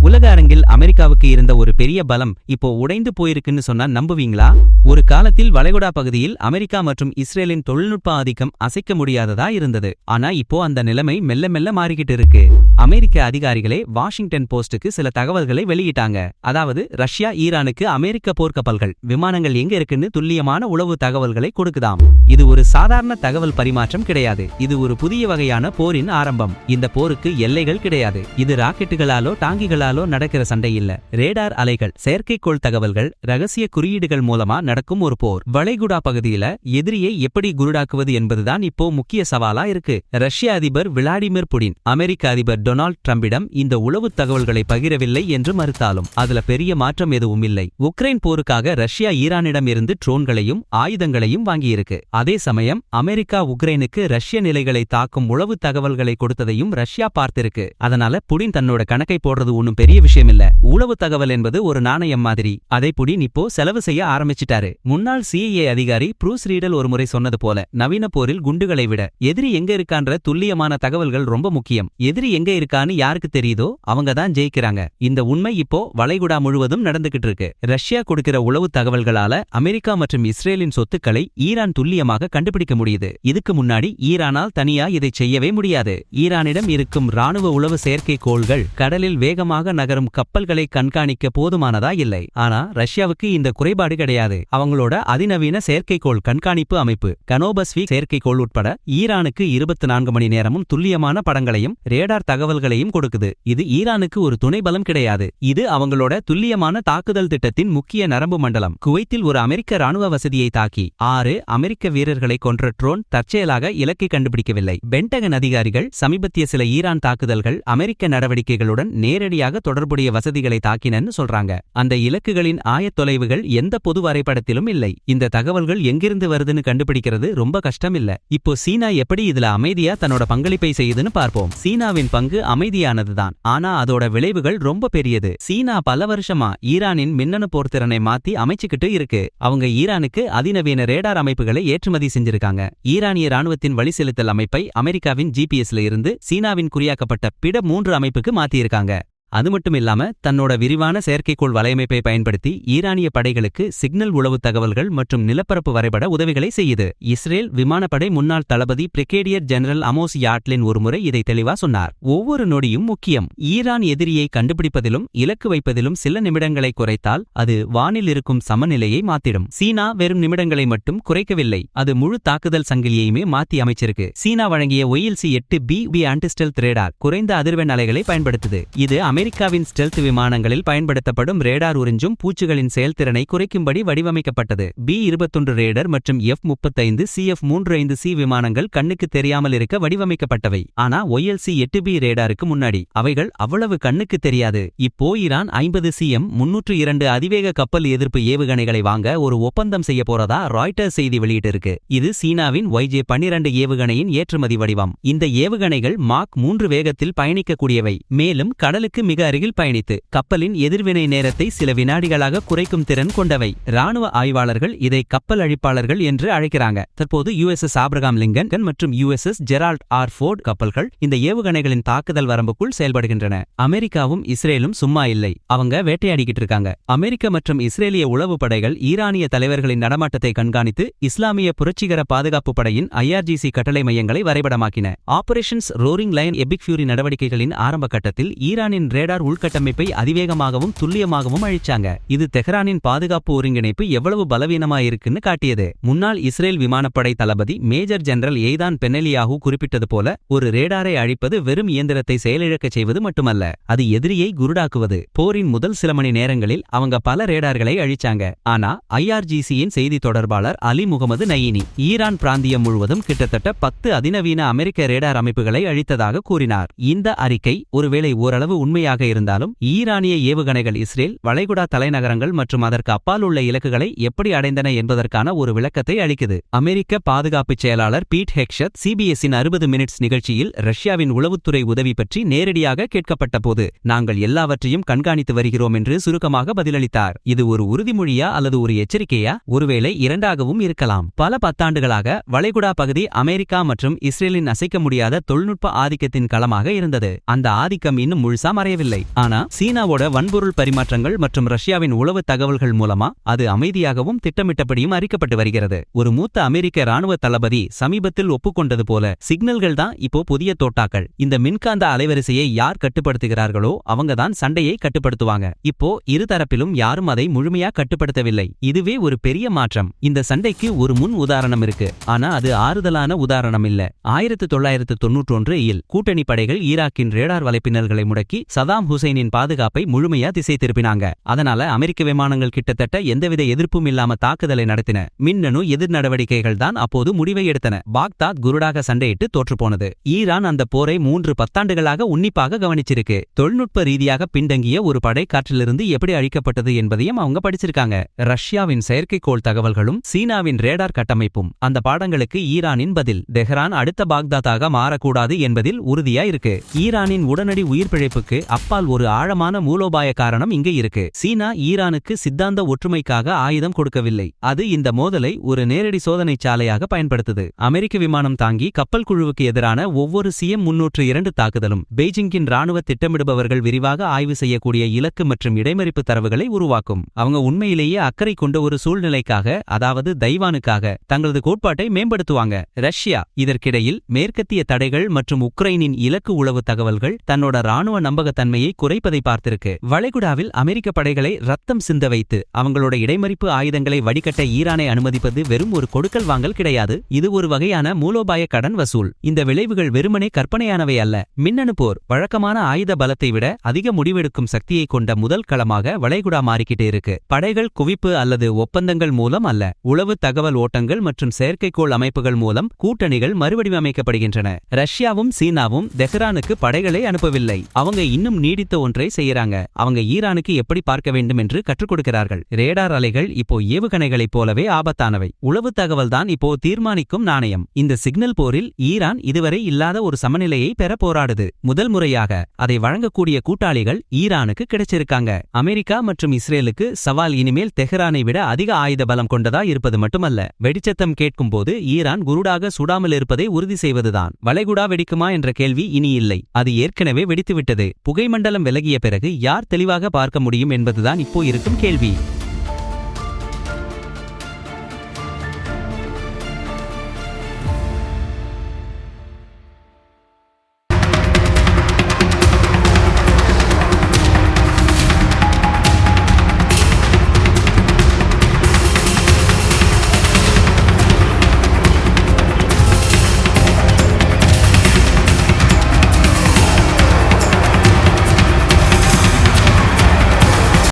உலக அரங்கில் அமெரிக்காவுக்கு இருந்த ஒரு பெரிய பலம் இப்போ உடைந்து போயிருக்குன்னு சொன்னா நம்புவீங்களா? ஒரு காலத்தில் வளைகுடா பகுதியில் அமெரிக்கா மற்றும் இஸ்ரேலின் தொழில்நுட்ப ஆதிக்கம் அசைக்க முடியாததா இருந்தது. ஆனா இப்போ அந்த நிலைமை மெல்ல மெல்ல மாறிக்கிட்டு இருக்கு. அமெரிக்க அதிகாரிகளே வாஷிங்டன் போஸ்டுக்கு சில தகவல்களை வெளியிட்டாங்க. அதாவது ரஷ்யா ஈரானுக்கு அமெரிக்க போர்க்கப்பல்கள், விமானங்கள் எங்க இருக்குன்னு துல்லியமான உளவு தகவல்களை கொடுக்குதாம். இது ஒரு சாதாரண தகவல் பரிமாற்றம் கிடையாது. இது ஒரு புதிய வகையான போரின் ஆரம்பம். இந்த போருக்கு எல்லைகள் கிடையாது. இது ராக்கெட்டுகளாலோ டாங்கிகளாலோ நடக்கிற சண்டை இல்ல. ரேடார் அலைகள், செயற்கைக்கோள் தகவல்கள், ரகசிய குறியீடுகள் மூலமா நடக்கும் ஒரு போர். வளைகுடா பகுதியில எதிரியை எப்படி குருடாக்குவது என்பதுதான் இப்போ முக்கிய சவாலா இருக்கு. ரஷ்ய அதிபர் விளாடிமிர் புடின் அமெரிக்க அதிபர் டொனால்ட் ட்ரம்பிடம் இந்த உளவு தகவல்களை பகிரவில்லை என்று மறுத்தாலும் அதுல பெரிய மாற்றம் எதுவும் இல்லை. உக்ரைன் போருக்காக ரஷ்யா ஈரானிடம் இருந்து ட்ரோன்களையும் ஆயுதங்களையும் வாங்கியிருக்கு. அதே சமயம் அமெரிக்கா உக்ரைனுக்கு ரஷ்ய நிலைகளை தாக்கும் உளவு தகவல்களை கொடுத்ததையும் ரஷ்யா பார்த்திருக்கு. அதனால புடின் தன்னோட கணக்கை போடுறது ஒன்னும் பெரிய விஷயம் இல்ல. உளவு தகவல் என்பது ஒரு நாணயம் மாதிரி. அதை புடின் இப்போ செலவு செய்ய ஆரம்பிச்சிட்டாரு. முன்னாள் CIA அதிகாரி ப்ரூஸ் ரீடல் ஒருமுறை சொன்னது போல, நவீன போரில் குண்டுகளை விட எதிரி எங்க இருக்கான்ற துல்லியமான தகவல்கள் ரொம்ப முக்கியம். எதிரி எங்க இருக்கான்னு யாருக்கு தெரியுதோ அவங்க தான் ஜெயிக்கிறாங்க. இந்த உண்மை இப்போ வளைகுடா முழுவதும் நடந்துகிட்டு இருக்கு. ரஷ்யா கொடுக்கிற உளவு தகவல்களால அமெரிக்கா மற்றும் இஸ்ரேலின் சொத்துக்களை ஈரான் துல்லியமாக கண்டுபிடிக்க முடியுது. இதுக்கு முன்னாடி ஈரானால் தனியா இதை செய்யவே முடியாது. ஈரானிடம் இருக்கும் ராணுவ உளவு செயற்கைக்கோள்கள் கடலில் வேகமாக நகரும் கப்பல்களை கண்காணிக்க போதுமானதா இல்லை. ஆனா ரஷ்யாவுக்கு இந்த குறைபாடு கிடையாது. அவங்களோட அதிநவீன செயற்கைக்கோள் கண்காணிப்பு அமைப்பு கனோபஸ்வி செயற்கைக்கோள் உட்பட ஈரானுக்கு 24 மணி நேரமும் துல்லியமான படங்களையும் ரேடார் தகவல்களையும் கொடுக்குது. இது ஈரானுக்கு ஒரு துணை பலம் கிடையாது. இது அவங்களோட துல்லியமான தாக்குதல் திட்டத்தின் முக்கிய நரம்பு மண்டலம். குவைத்தில் ஒரு அமெரிக்க ராணுவ வசதியை தாக்கி 6 அமெரிக்க வீரர்களை கொன்ற ட்ரோன் தற்செயலாக இலக்கை கண்டுபிடிக்கவில்லை. பென்டகன் அதிகாரிகள் சமீபத்திய சில ஈரான் தாக்குதல்கள் அமெரிக்க நடவடிக்கைகளுடன் நேரடியாக தொடர்புடைய வசதிகளை தாக்கினன்னு சொல்றாங்க. அந்த இலக்குகளின் ஆயத்தொலைவுகள் எந்த பொது வரைபடத்திலும் இல்லை. இந்த தகவல்கள் எங்கிருந்து வருதுன்னு கண்டுபிடிக்கிறது ரொம்ப கஷ்டம் இல்ல. இப்போ சீனா எப்படி இதுல அமைதியா தன்னோட பங்களிப்பை செய்யுதுன்னு பார்ப்போம். சீனாவின் பங்கு அமைதியானதுதான், ஆனா அதோட விளைவுகள் ரொம்ப பெரியது. சீனா பல வருஷமா ஈரானின் மின்னணு போர்த்திறனை மாத்தி அமைச்சுக்கிட்டு இருக்கு. அவங்க ஈரானுக்கு அதிநவீன ரேடார் அமைப்புகளை ஏற்றுமதி செஞ்சிருக்காங்க. ஈரானிய ராணுவத்தின் வழிசெலுத்தல் அமைப்பை அமெரிக்காவின் GPS-ல இருந்து சீனாவின் குறியாக்கப்பட்ட பிட 3 அமைப்புக்கு மாத்தியிருக்காங்க. அது மட்டும் இல்லாம தன்னோட விரிவான செயற்கைக்கோள் வலையமைப்பை பயன்படுத்தி ஈரானிய படைகளுக்கு சிக்னல் உளவு தகவல்கள் மற்றும் நிலப்பரப்பு வரைபட உதவிகளை செய்யுது. இஸ்ரேல் விமானப்படை முன்னாள் தளபதி பிரிகேடியர் ஜெனரல் அமோஸ் யாட்லின் ஒருமுறை இதை தெளிவா சொன்னார். ஒவ்வொரு நொடியும் முக்கியம். ஈரான் எதிரியை கண்டுபிடிப்பதிலும் இலக்கு வைப்பதிலும் சில நிமிடங்களை குறைத்தால் அது வானில் இருக்கும் சமநிலையை மாத்திடும். சீனா வெறும் நிமிடங்களை மட்டும் குறைக்கவில்லை, அது முழு தாக்குதல் சங்கிலியையுமே மாத்தி அமைச்சிருக்கு. சீனா வழங்கிய OLC-8B ஆன்டிஸ்டெல்த் ரேடார் குறைந்த அதிர்வெண் அலைகளை பயன்படுத்துது. இது அமெரிக்காவின் ஸ்டெல்த் விமானங்களில் பயன்படுத்தப்படும் ரேடார் உறிஞ்சும் பூச்சிகளின் செயல்திறனை குறைக்கும்படி வடிவமைக்கப்பட்டது. B-21 ரேடர் மற்றும் F-35 CF-35C விமானங்கள் கண்ணுக்கு தெரியாமல் இருக்க வடிவமைக்கப்பட்டவை. ஆனா OLC-8B ரேடாருக்கு முன்னாடி அவைகள் அவ்வளவு கண்ணுக்கு தெரியாது. இப்போ ஈரான் 50 CM-302 அதிவேக கப்பல் எதிர்ப்பு ஏவுகணைகளை வாங்க ஒரு ஒப்பந்தம் செய்ய போறதா ராய்ட்டர்ஸ் செய்தி வெளியிட்டிருக்கு. இது சீனாவின் YJ-12 ஏவுகணையின் ஏற்றுமதி வடிவம். இந்த ஏவுகணைகள் மாக் 3 வேகத்தில் பயணிக்கக்கூடியவை. மேலும் கடலுக்கு மிக அருகில் பயணித்து கப்பலின் எதிர்வினை நேரத்தை சில வினாடிகளாக குறைக்கும் திறன் கொண்டவை. ராணுவ ஆய்வாளர்கள் இதை கப்பல் அழிப்பாளர்கள் என்று அழைக்கிறாங்க. தற்போது USS ஆப்ரகாம் லிங்கன் மற்றும் USS ஜெரால்ட் ஆர் ஃபோர்ட் கப்பல்கள் இந்த ஏவுகணைகளின் தாக்குதல் வரம்புக்குள் செயல்படுகின்றன. அமெரிக்காவும் இஸ்ரேலும் சும்மா இல்லை, அவங்க வேட்டையாடிக்கிட்டு இருக்காங்க. அமெரிக்க மற்றும் இஸ்ரேலிய உளவு படைகள் ஈரானிய தலைவர்களின் நடமாட்டத்தை கண்காணித்து இஸ்லாமிய புரட்சிகர பாதுகாப்பு படையின் IRGC கட்டளை மையங்களை வரைபடமாக்கின. Operations roaring lion epic fury நடவடிக்கைகளின் ஆரம்ப கட்டத்தில் ஈரானின் ரேடார் உள்கட்டமைப்பை அதிவேகமாகவும் துல்லியமாகவும் அழிச்சாங்க. இது தெஹ்ரானின் பாதுகாப்பு ஒருங்கிணைப்பு எவ்வளவு பலவீனமாயிருக்குன்னு காட்டியது. முன்னாள் இஸ்ரேல் விமானப்படை தளபதி மேஜர் ஜெனரல் எய்தான் பென்னெலியாஹூ குறிப்பிட்டது போல, ஒரு ரேடாரை அழிப்பது வெறும் இயந்திரத்தை செயலிழக்கச் செய்வது மட்டுமல்ல, அது எதிரியை குருடாக்குவது. போரின் முதல் சில மணி நேரங்களில் அவங்க பல ரேடார்களை அழிச்சாங்க. ஆனா IRGC-யின் செய்தி தொடர்பாளர் அலி முகமது நயீனி ஈரான் பிராந்தியம் முழுவதும் கிட்டத்தட்ட 10 அதிநவீன அமெரிக்க ரேடார் அமைப்புகளை அழித்ததாக கூறினார். இந்த அறிக்கை ஒருவேளை ஓரளவு உண்மையாக இருந்தாலும் ஈரானிய ஏவுகணைகள் இஸ்ரேல் வளைகுடா தலைநகரங்கள் மற்றும் அதற்கு அப்பால் உள்ள இலக்குகளை எப்படி அடைந்தன என்பதற்கான ஒரு விளக்கத்தை அளிக்குது. அமெரிக்க பாதுகாப்பு செயலாளர் பீட் ஹெக்ஷத் CBS-இன் 60 மினிட்ஸ் நிகழ்ச்சியில் ரஷ்யாவின் உளவுத்துறை உதவி பற்றி நேரடியாக கேட்கப்பட்ட போது, நாங்கள் எல்லாவற்றையும் கண்காணித்து வருகிறோம் என்று சுருக்கமாக பதிலளித்தார். இது ஒரு உறுதிமொழியா அல்லது ஒரு எச்சரிக்கையா? ஒருவேளை இரண்டாகவும் இருக்கலாம். பல பத்தாண்டுகளாக வளைகுடா பகுதி அமெரிக்கா மற்றும் இஸ்ரேலின் அசைக்க முடியாத தொழில்நுட்ப ஆதிக்கத்தின் களமாக இருந்தது. அந்த ஆதிக்கம் இன்னும் முழுசா மறையவில்லை. அடையவில்லை. ஆனா சீனாவோட வன்பொருள் பரிமாற்றங்கள் மற்றும் ரஷ்யாவின் உளவு தகவல்கள் மூலமா அது அமைதியாகவும் திட்டமிட்டபடியும் அறிக்கப்பட்டு வருகிறது. ஒரு மூத்த அமெரிக்க ராணுவ தளபதி சமீபத்தில் ஒப்புக்கொண்டது போல சிக்னல்கள் தான் இப்போ புதிய தோட்டாக்கள். இந்த மின்காந்த அலைவரிசையை யார் கட்டுப்படுத்துகிறார்களோ அவங்க தான் சண்டையை கட்டுப்படுத்துவாங்க. இப்போ இருதரப்பிலும் யாரும் அதை முழுமையா கட்டுப்படுத்தவில்லை. இதுவே ஒரு பெரிய மாற்றம். இந்த சண்டைக்கு ஒரு முன் உதாரணம் இருக்கு, ஆனா அது ஆறுதலான உதாரணம் இல்ல. 1991 கூட்டணி படைகள் ஈராக்கின் ரேடார் வலைப்பின்னல்களை முடக்கி சதாம் ஹுசைனின் பாதுகாப்பை முழுமையா திசை திருப்பினாங்க. அதனால அமெரிக்க விமானங்கள் கிட்டத்தட்ட எந்தவித எதிர்ப்பும் இல்லாம தாக்குதலை நடத்தின. மின்னணு எதிர் நடவடிக்கைகள் தான் அப்போது முடிவை எடுத்தன. பாக்தாத் குருடாக சண்டையிட்டு தோற்றுப்போனது. ஈரான் அந்த போரை 3 பத்தாண்டுகளாக உன்னிப்பாக கவனிச்சிருக்கு. தொழில்நுட்ப ரீதியாக பின்தங்கிய ஒரு படை காற்றிலிருந்து எப்படி அழிக்கப்பட்டது என்பதையும் அவங்க படிச்சிருக்காங்க. ரஷ்யாவின் செயற்கைக்கோள் தகவல்களும் சீனாவின் ரேடார் கட்டமைப்பும் அந்த பாடங்களுக்கு ஈரானின் பதில். தெஹ்ரான் அடுத்த பாக்தாதாக மாறக்கூடாது என்பதில் உறுதியா இருக்கு. ஈரானின் உடனடி உயிர் பிழைப்புக்கு அப்பால் ஒரு ஆழமான மூலோபாய காரணம் இங்கே இருக்கு. சீனா ஈரானுக்கு சித்தாந்த ஒற்றுமைக்காக ஆயுதம் கொடுக்கவில்லை. அது இந்த மோதலை ஒரு நேரடி சோதனை சாலையாக பயன்படுத்துது. அமெரிக்க விமானம் தாங்கி கப்பல் குழுவுக்கு எதிரான ஒவ்வொரு CM-302 தாக்குதலும் பெய்ஜிங்கின் ராணுவ திட்டமிடுபவர்கள் விரிவாக ஆய்வு செய்யக்கூடிய இலக்கு மற்றும் இடைமறிப்பு தரவுகளை உருவாக்கும். அவங்க உண்மையிலேயே அக்கறை கொண்ட ஒரு சூழ்நிலைக்காக, அதாவது தைவானுக்காக தங்களது கோட்பாட்டை மேம்படுத்துவாங்க. ரஷ்யா இதற்கிடையில் மேற்கத்திய தடைகள் மற்றும் உக்ரைனின் இலக்கு உளவு தகவல்கள் தன்னோட ராணுவ நம்பகத்தன்மையை குறைப்பதை பார்த்திருக்கு. வளைகுடாவில் அமெரிக்க படைகளை ரத்தம் சிந்த வைத்து அவங்களோட இடைமறிப்பு ஆயுதங்களை வடிகட்ட ஈரானை அனுமதிப்பது வெறும் ஒரு கொடுக்கல் வாங்கல் கிடையாது. இது ஒரு வகையான மூலோபாய கடன் வசூல். இந்த விளைவுகள் வெறுமனே கற்பனையானவை அல்ல. மின்னணு போர் வழக்கமான ஆயுத பலத்தை விட அதிக முடிவெடுக்கும் சக்தியை கொண்ட முதல் களமாக வளைகுடா மாறிக்கிட்டே இருக்கு. படைகள் குவிப்பு அல்லது ஒப்பந்தங்கள் மூலம் அல்ல, உளவு தகவல் ஓட்டங்கள் மற்றும் செயற்கைக்கோள் அமைப்புகள் மூலம் கூட்டணிகள் மறுவடிவமைக்கப்படுகின்றன. ரஷ்யாவும் சீனாவும் தெஹ்ரானுக்கு படைகளை அனுப்பவில்லை. அவங்க இன்னும் நீடித்த ஒன்றை செய்யறாங்க. அவங்க ஈரானுக்கு எப்படி பார்க்க வேண்டும் என்று கற்றுக் கொடுக்கிறார்கள். ரேடார் அலைகள் இப்போ ஏவுகணைகளைப் போலவே ஆபத்தானவை. உளவு தகவல் தான் இப்போ தீர்மானிக்கும் நாணயம். இந்த சிக்னல் போரில் ஈரான் இதுவரை இல்லாத ஒரு சமநிலையை பெற போராடுது. முதல் முறையாக அதை வழங்கக்கூடிய கூட்டாளிகள் ஈரானுக்கு கிடைச்சிருக்காங்க. அமெரிக்கா மற்றும் இஸ்ரேலுக்கு சவால் இனிமேல் தெஹ்ரானை விட அதிக ஆயுத பலம் கொண்டதா இருப்பது மட்டுமல்ல, வெடிச்சத்தம் கேட்கும்போது ஈரான் குருடாக சுடாமல் இருப்பதை உறுதி செய்வதுதான். வளைகுடா வெடிக்குமா என்ற கேள்வி இனி இல்லை. அது ஏற்கனவே வெடித்துவிட்டது. புகைமண்டலம் விலகிய பிறகு யார் தெளிவாக பார்க்க முடியும் என்பதுதான் இப்போ இருக்கும் கேள்வி.